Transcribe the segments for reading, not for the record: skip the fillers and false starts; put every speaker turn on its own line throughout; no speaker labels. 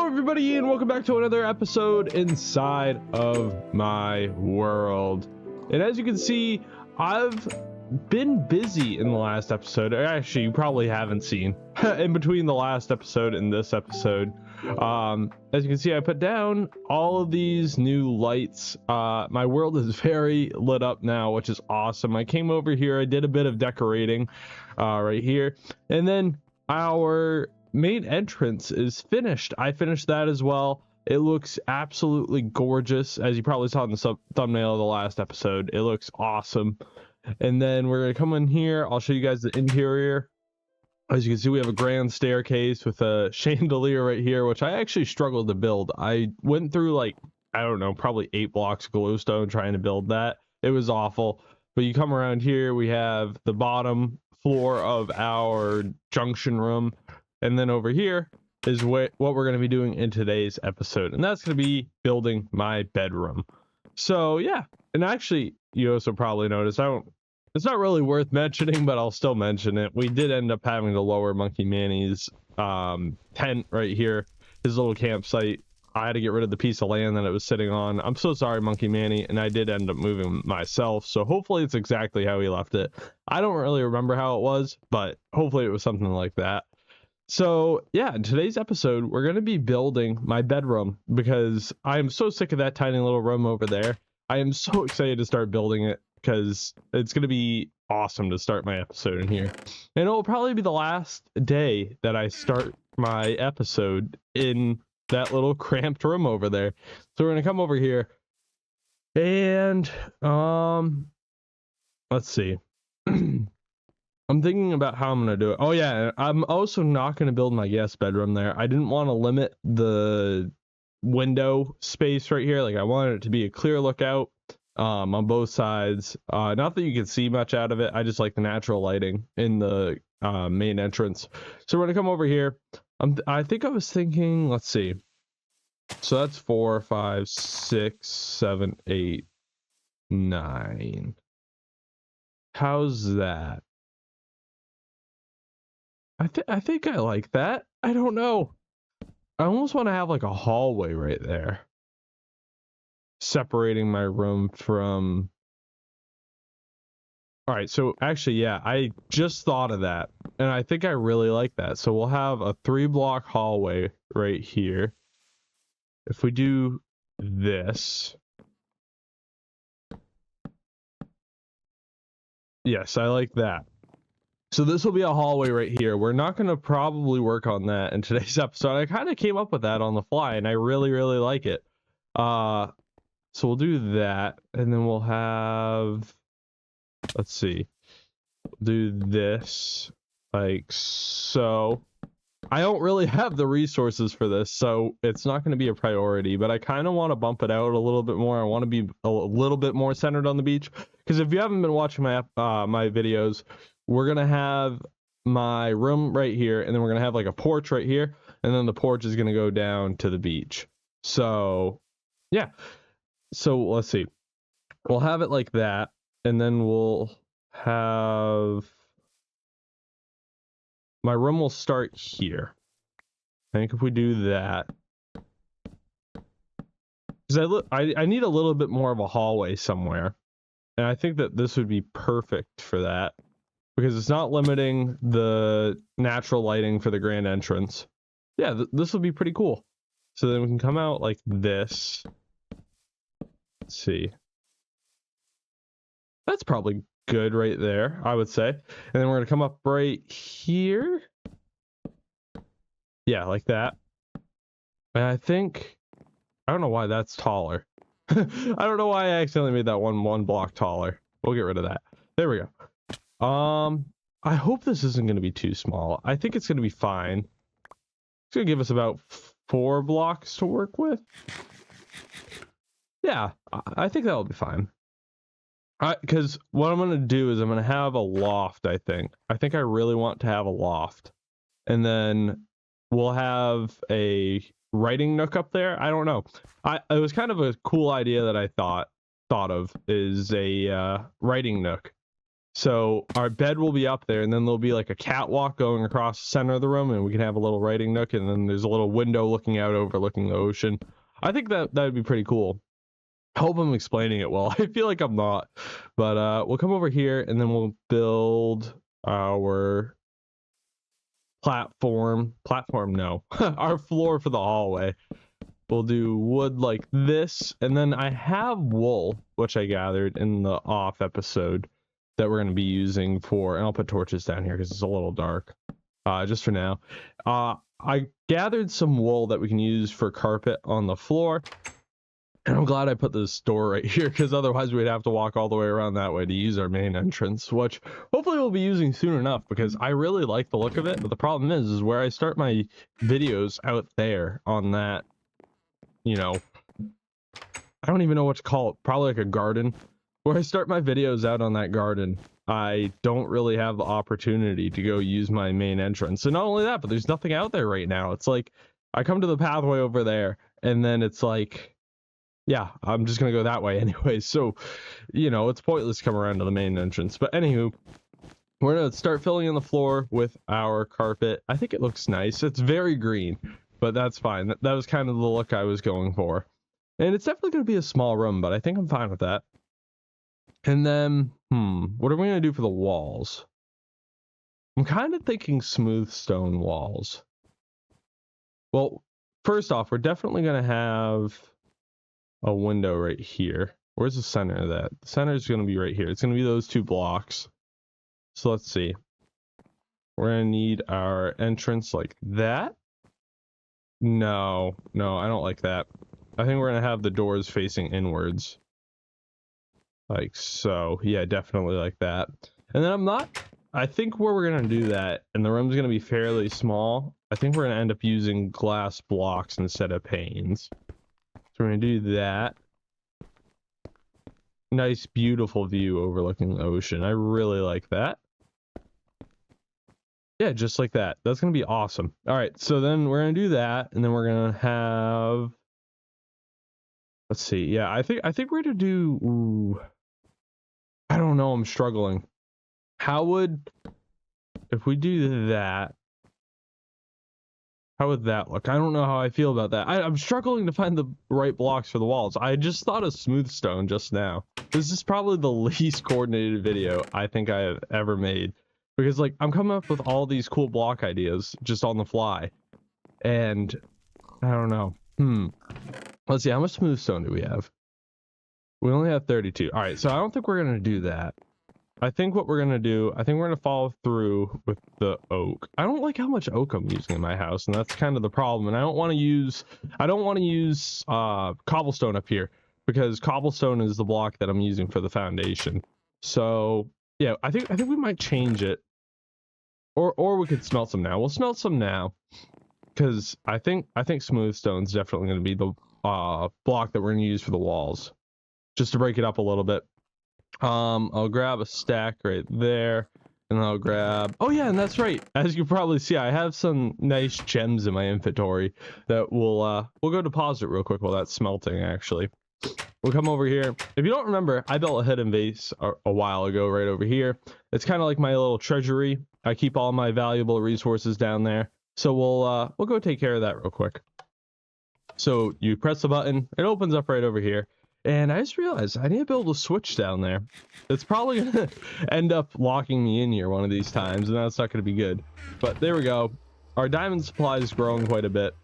everybody, and welcome back to another episode inside of my world. And as you can see, I've been busy in the last episode. Actually, you probably haven't seen in between the last episode and this episode. As you can see, I put down all of these new lights. My world is very lit up now, which is awesome. I came over here, I did a bit of decorating right here, and then our main entrance is finished. I finished that as well. It looks absolutely gorgeous, as you probably saw in the thumbnail of the last episode. It looks awesome. And then we're gonna come in here. I'll show you guys the interior. As you can see, we have a grand staircase with a chandelier right here, which I actually struggled to build. I went through, like, I don't know, probably 8 blocks of glowstone trying to build that. It was awful. But you come around here, we have the bottom floor of our junction room, and then over here is what we're going to be doing in today's episode, and that's going to be building my bedroom. So yeah, and actually, you also probably noticed it's not really worth mentioning, but I'll still mention it. We did end up having to lower Monkey Manny's tent right here, his little campsite. I had to get rid of the piece of land that it was sitting on. I'm so sorry, Monkey Manny, and I did end up moving myself, so hopefully it's exactly how he left it. I don't really remember how it was, but hopefully it was something like that. So yeah, in today's episode, we're going to be building my bedroom because I am so sick of that tiny little room over there. I am so excited to start building it because it's going to be awesome to start my episode in here. And it will probably be the last day that I start my episode in that little cramped room over there. So we're going to come over here and let's see. I'm thinking about how I'm going to do it. Oh yeah, I'm also not going to build my guest bedroom there. I didn't want to limit the window space right here. Like, I wanted it to be a clear lookout on both sides. Not that you can see much out of it. I just like the natural lighting in the main entrance. So we're going to come over here. I think I was thinking, let's see. So that's 4, 5, 6, 7, 8, 9. How's that? I think I like that. I don't know. I almost want to have like a hallway right there, separating my room from. All right, so actually, yeah, I just thought of that, and I think I really like that. So we'll have a 3-block hallway right here. If we do this. Yes, I like that. So this will be a hallway right here. We're not going to probably work on that in today's episode. I kind of came up with that on the fly, and I really, really like it. So we'll do that, and then we'll have, let's see, do this like so. I don't really have the resources for this, so it's not going to be a priority, but I kind of want to bump it out a little bit more. I want to be a little bit more centered on the beach, because if you haven't been watching my my videos, we're going to have my room right here, and then we're going to have like a porch right here, and then the porch is going to go down to the beach. So yeah, so let's see, we'll have it like that, and then we'll have my room will start here. I think if we do that, because I need a little bit more of a hallway somewhere, and I think that this would be perfect for that, because it's not limiting the natural lighting for the grand entrance. Yeah, this will be pretty cool. So then we can come out like this. Let's see. That's probably good right there, I would say. And then we're going to come up right here. Yeah, like that. And I think, I don't know why that's taller. I don't know why I accidentally made that one block taller. We'll get rid of that. There we go. I hope this isn't going to be too small. I think it's going to be fine. It's going to give us about 4 blocks to work with. Yeah, I think that'll be fine. Because what I'm going to do is I'm going to have a loft, I think. I think I really want to have a loft. And then we'll have a writing nook up there. I don't know. It was kind of a cool idea that I thought of is a writing nook. So our bed will be up there, and then there'll be like a catwalk going across the center of the room, and we can have a little writing nook, and then there's a little window looking out overlooking the ocean. I think that would be pretty cool. I hope I'm explaining it well. I feel like I'm not. But we'll come over here, and then we'll build our platform. No. Our floor for the hallway. We'll do wood like this, and then I have wool, which I gathered in the off episode, that we're going to be using for, and I'll put torches down here because it's a little dark, just for now. I gathered some wool that we can use for carpet on the floor, and I'm glad I put this door right here, because otherwise we'd have to walk all the way around that way to use our main entrance, which hopefully we'll be using soon enough, because I really like the look of it. But the problem is where I start my videos out there on that, you know, I don't even know what to call it, probably like a garden. Where I start my videos out on that garden, I don't really have the opportunity to go use my main entrance. And not only that, but there's nothing out there right now. It's like I come to the pathway over there, and then it's like, yeah, I'm just gonna go that way anyway. So, you know, it's pointless to come around to the main entrance. But anywho, we're gonna start filling in the floor with our carpet. I think it looks nice. It's very green, but that's fine. That was kind of the look I was going for. And it's definitely gonna be a small room, but I think I'm fine with that. And then, what are we gonna do for the walls? I'm kind of thinking smooth stone walls. Well, first off, we're definitely gonna have a window right here. Where's the center of that? The center is going to be right here. It's going to be those 2 blocks. So let's see. We're going to need our entrance like that. No, I don't like that. I think we're going to have the doors facing inwards. Like so. Yeah, definitely like that. And then I think where we're going to do that, and the room's going to be fairly small, I think we're going to end up using glass blocks instead of panes. So we're going to do that. Nice, beautiful view overlooking the ocean. I really like that. Yeah, just like that. That's going to be awesome. All right, so then we're going to do that, and then we're going to have... Let's see. Yeah, I think we're going to do... Ooh, I don't know. I'm struggling. How would... If we do that... How would that look? I don't know how I feel about that. I'm struggling to find the right blocks for the walls. I just thought of smooth stone just now. This is probably the least coordinated video I think I have ever made. Because, like, I'm coming up with all these cool block ideas just on the fly. And, I don't know. Let's see, how much smooth stone do we have? We only have 32. Alright, so I don't think we're going to do that. I think what we're going to do, I think we're going to follow through with the oak. I don't like how much oak I'm using in my house, and that's kind of the problem. And I don't want to use cobblestone up here, because cobblestone is the block that I'm using for the foundation. So, yeah, I think we might change it. Or we could smelt some now. We'll smelt some now, because I think smooth stone's definitely going to be the block that we're going to use for the walls, just to break it up a little bit. I'll grab a stack right there, and I'll grab... Oh yeah, and that's right. As you can probably see, I have some nice gems in my inventory that we'll go deposit real quick while that's smelting, actually. We'll come over here. If you don't remember, I built a hidden base a while ago right over here. It's kind of like my little treasury. I keep all my valuable resources down there. So we'll go take care of that real quick. So you press the button, it opens up right over here. And I just realized I need to build a switch down there. It's probably going to end up locking me in here one of these times, and that's not going to be good. But there we go. Our diamond supply is growing quite a bit.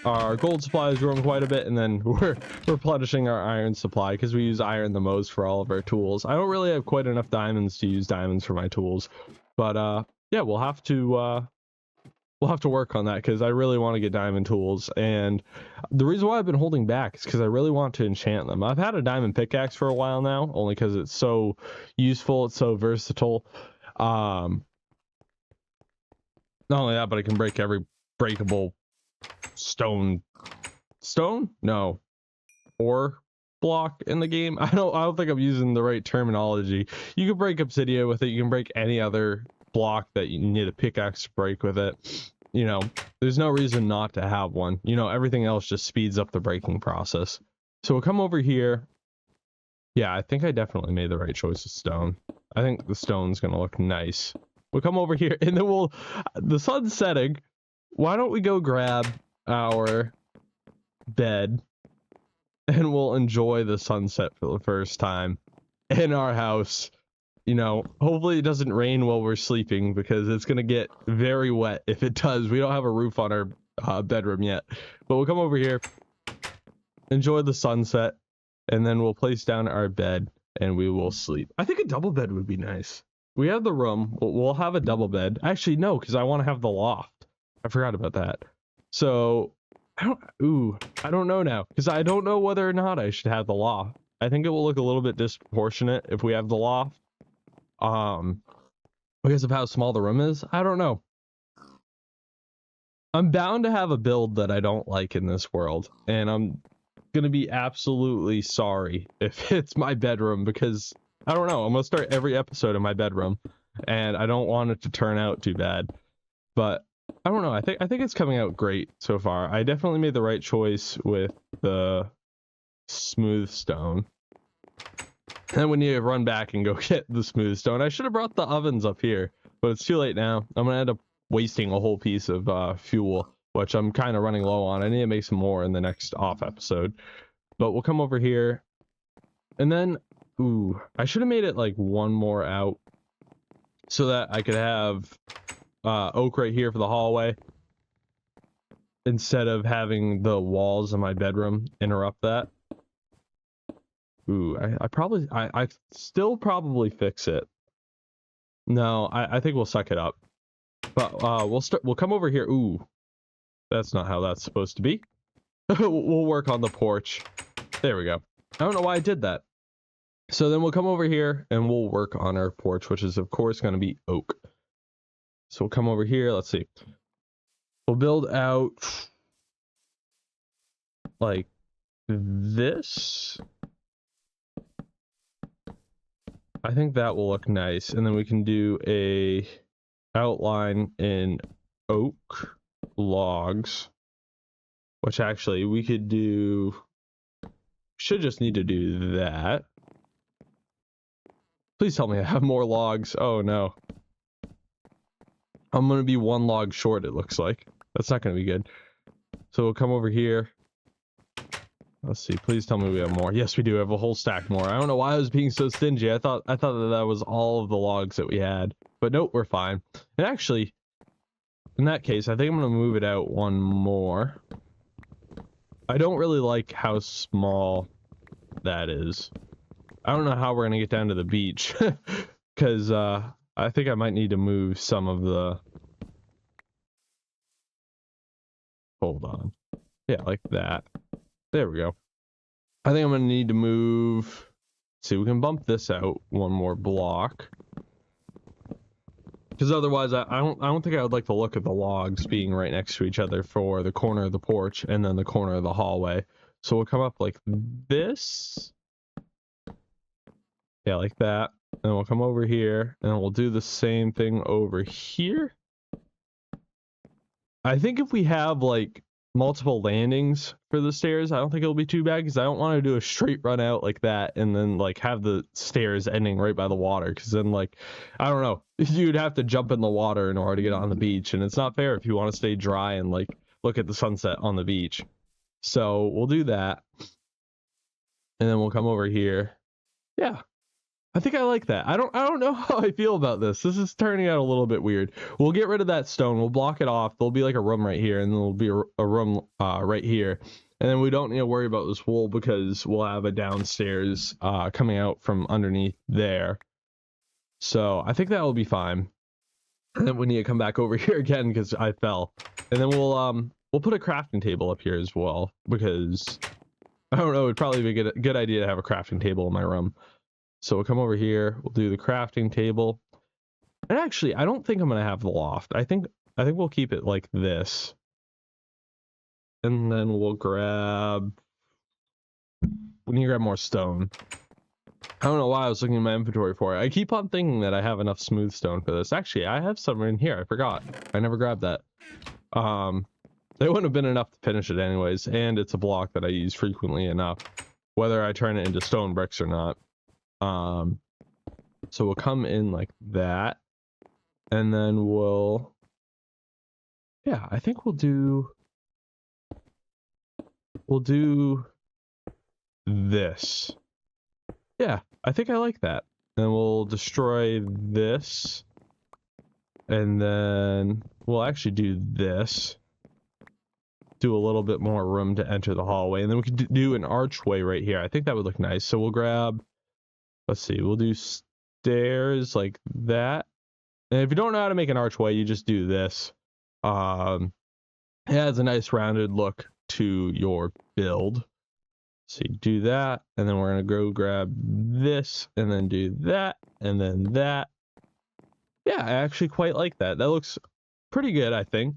Our gold supply is growing quite a bit, and then we're replenishing our iron supply because we use iron the most for all of our tools. I don't really have quite enough diamonds to use diamonds for my tools. But yeah, we'll have to work on that, because I really want to get diamond tools. And the reason why I've been holding back is because I really want to enchant them. I've had a diamond pickaxe for a while now, only because it's so useful, it's so versatile. Not only that, but I can break every breakable stone no, ore block in the game. I don't think I'm using the right terminology. You can break obsidian with it, you can break any other block that you need a pickaxe to break with it. You know, there's no reason not to have one. You know, everything else just speeds up the breaking process. So we'll come over here. Yeah, I think I definitely made the right choice of stone. I think the stone's gonna look nice. We'll come over here and then the sun's setting. Why don't we go grab our bed and we'll enjoy the sunset for the first time in our house. You know, hopefully it doesn't rain while we're sleeping because it's gonna get very wet if it does. We don't have a roof on our bedroom yet, but we'll come over here, enjoy the sunset, and then we'll place down our bed and we will sleep. I think a double bed would be nice. We have the room. We'll have a double bed. Actually, no, because I want to have the loft. I forgot about that. So I don't know now because I don't know whether or not I should have the loft. I think it will look a little bit disproportionate if we have the loft. Because of how small the room is. I don't know. I'm bound to have a build that I don't like in this world, and I'm gonna be absolutely sorry if it's my bedroom because I don't know. I'm gonna start every episode in my bedroom, and I don't want it to turn out too bad. But I don't know. I think it's coming out great so far. I definitely made the right choice with the smooth stone. Then we need to run back and go get the smooth stone. I should have brought the ovens up here, but it's too late now. I'm gonna end up wasting a whole piece of fuel, which I'm kind of running low on. I need to make some more in the next off episode. But we'll come over here, and then I should have made it like one more out so that I could have oak right here for the hallway instead of having the walls of my bedroom interrupt that. I still probably fix it. No, I think we'll suck it up. But we'll come over here. That's not how that's supposed to be. We'll work on the porch. There we go. I don't know why I did that. So then we'll come over here and we'll work on our porch, which is of course going to be oak. So we'll come over here. Let's see. We'll build out like this. I think that will look nice. And then we can do a outline in oak logs, which actually we could do. Should just need to do that. Please tell me I have more logs. Oh no. I'm going to be one log short, it looks like. That's not going to be good. So we'll come over here. Let's see. Please tell me we have more. Yes, we do have a whole stack more. I don't know why I was being so stingy. I thought that was all of the logs that we had. But nope, we're fine. And actually, in that case, I think I'm going to move it out one more. I don't really like how small that is. I don't know how we're going to get down to the beach. Because I think I might need to move some of the... Hold on. Yeah, like that. There we go. I think I'm going to need to move... Let's see, we can bump this out one more block. Because otherwise, I don't think I would like the look of the logs being right next to each other for the corner of the porch and then the corner of the hallway. So we'll come up like this. Yeah, like that. And we'll come over here and we'll do the same thing over here. I think if we have like multiple landings for the stairs, I don't think it'll be too bad because I don't want to do a straight run out like that and then like have the stairs ending right by the water, because then like I don't know, you'd have to jump in the water in order to get on the beach, and it's not fair if you want to stay dry and like look at the sunset on the beach. So we'll do that, and then we'll come over here. Yeah, I think I like that. I don't know how I feel about this. This is turning out a little bit weird. We'll get rid of that stone. We'll block it off. There'll be like a room right here, and there'll be a room right here. And then we don't need to worry about this wool because we'll have a downstairs coming out from underneath there. So I think that will be fine. And then we need to come back over here again because I fell. And then we'll put a crafting table up here as well because I don't know, it'd probably be a good idea to have a crafting table in my room. So we'll come over here, we'll do the crafting table. And actually, I don't think I'm going to have the loft. I think we'll keep it like this. And then we need to grab more stone. I don't know why I was looking in my inventory for it. I keep on thinking that I have enough smooth stone for this. Actually, I have some in here. I forgot. I never grabbed that. They wouldn't have been enough to finish it anyways. And it's a block that I use frequently enough, whether I turn it into stone bricks or not. So we'll come in like that, and then yeah, I think we'll do this. Yeah, I think I like that. And we'll destroy this, and then we'll actually do this. Do a little bit more room to enter the hallway, and then we could do an archway right here. I think that would look nice. So we'll grab, let's see, we'll do stairs like that. And if you don't know how to make an archway, you just do this. It adds a nice rounded look to your build. So you do that, and then we're gonna go grab this, and then do that, and then that. Yeah, I actually quite like that. That looks pretty good, I think.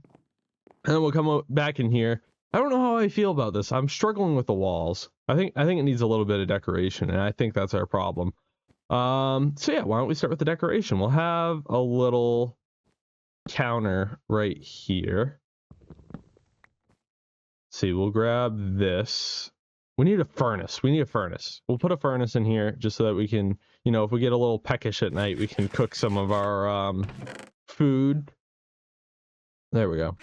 And then we'll come back in here. I don't know how I feel about this. I'm struggling with the walls. I think it needs a little bit of decoration, and I think that's our problem. So yeah, why don't we start with the decoration? We'll have a little counter right here. Let's see, we'll grab this. We need a furnace. We'll put a furnace in here just so that we can, you know, if we get a little peckish at night, we can cook some of our food. There we go.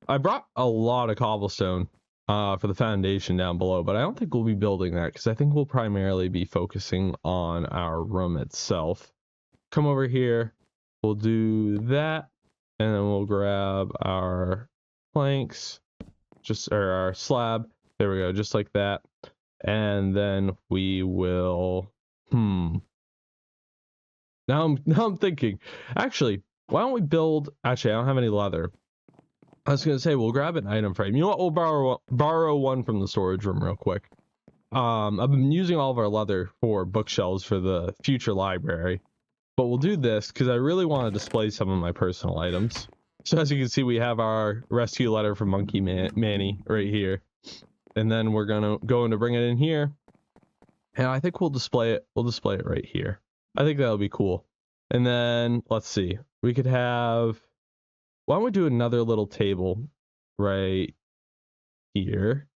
I brought a lot of cobblestone for the foundation down below, but I don't think we'll be building that because I think we'll primarily be focusing on our room itself. Come over here, we'll do that, and then we'll grab our planks, or our slab. There we go, just like that. And then we will, now I'm thinking, actually, why don't we build, actually, I don't have any leather. I was going to say, we'll grab an item frame. You know what? We'll borrow one from the storage room real quick. I've been using all of our leather for bookshelves for the future library. But we'll do this because I really want to display some of my personal items. So as you can see, we have our rescue letter from Monkey Manny right here. And then we're going to bring it in here. And I think we'll display it. We'll display it right here. I think that'll be cool. And then, let's see. We could have... Why don't we do another little table right here?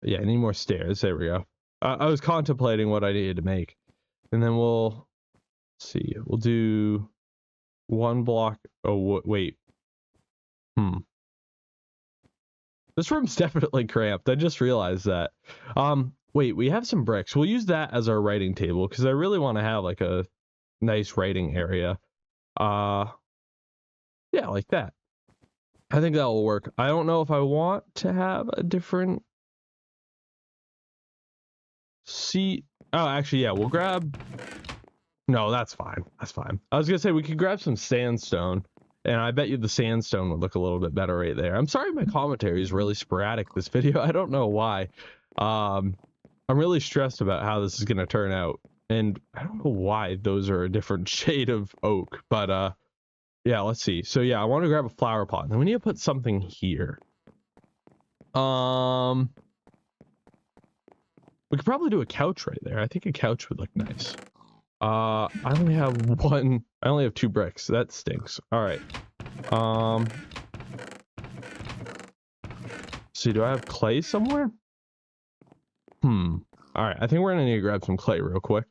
Yeah, I need more stairs. There we go. I was contemplating what I needed to make. And then we'll see. We'll do one block. Oh, wait. This room's definitely cramped. I just realized that. Wait, we have some bricks. We'll use that as our writing table because I really want to have like a nice writing area. Yeah, like that. I think that will work. I don't know if I want to have a different seat. Oh, actually, yeah, we'll grab... No, that's fine. That's fine. I was going to say we could grab some sandstone, and I bet you the sandstone would look a little bit better right there. I'm sorry my commentary is really sporadic this video. I don't know why. I'm really stressed about how this is going to turn out, and I don't know why those are a different shade of oak, but yeah, let's see. So yeah, I want to grab a flower pot. Then we need to put something here. We could probably do a couch right there. I think a couch would look nice. I only have one. I only have 2 bricks. That stinks. All right. See, do I have clay somewhere? All right. I think we're gonna need to grab some clay real quick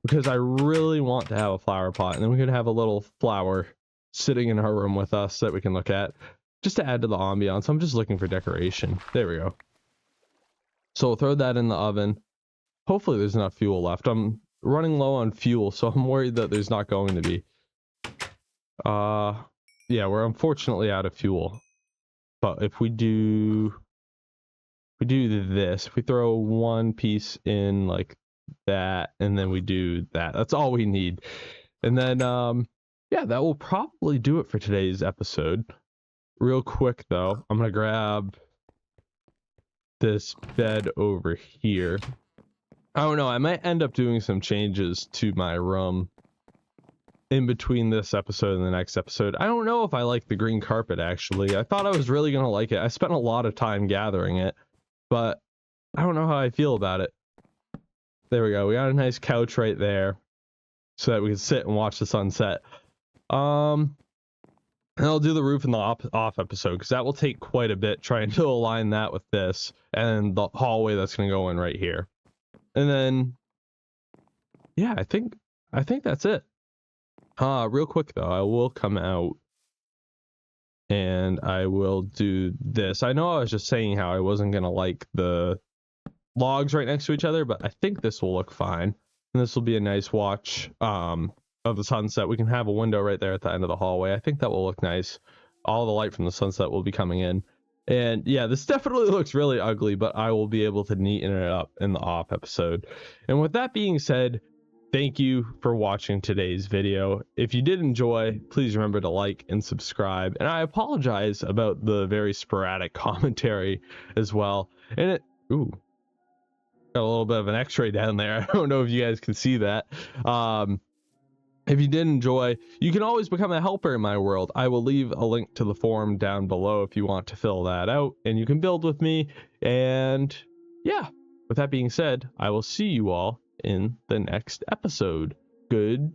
because I really want to have a flower pot, and then we could have a little flower sitting in our room with us that we can look at just to add to the ambiance. I'm just looking for decoration. There we go. So we'll throw that in the oven. Hopefully there's enough fuel left. I'm running low on fuel, so I'm worried that there's not going to be. Yeah, we're unfortunately out of fuel. But if we do this, if we throw one piece in like that, and then we do that, that's all we need. And then yeah, that will probably do it for today's episode. Real quick though, I'm gonna grab this bed over here. I don't know, I might end up doing some changes to my room in between this episode and the next episode. I don't know if I like the green carpet, actually. I thought I was really gonna like it. I spent a lot of time gathering it, but I don't know how I feel about it. There we go. We got a nice couch right there so that we can sit and watch the sunset. And I'll do the roof in the off episode because that will take quite a bit trying to align that with this and the hallway that's going to go in right here. And then yeah, I think that's it. Real quick though, I will come out and I will do this. I know I was just saying how I wasn't gonna like the logs right next to each other, but I think this will look fine. And this will be a nice watch of the sunset. We can have a window right there at the end of the hallway. I think that will look nice. All the light from the sunset will be coming in. And yeah, this definitely looks really ugly, but I will be able to neaten it up in the off episode. And with that being said, thank you for watching today's video. If you did enjoy, please remember to like and subscribe. And I apologize about the very sporadic commentary as well. And it, ooh, got a little bit of an x-ray down there. I don't know if you guys can see that. If you did enjoy, you can always become a helper in my world. I will leave a link to the forum down below if you want to fill that out, and you can build with me. And yeah, with that being said, I will see you all in the next episode. Good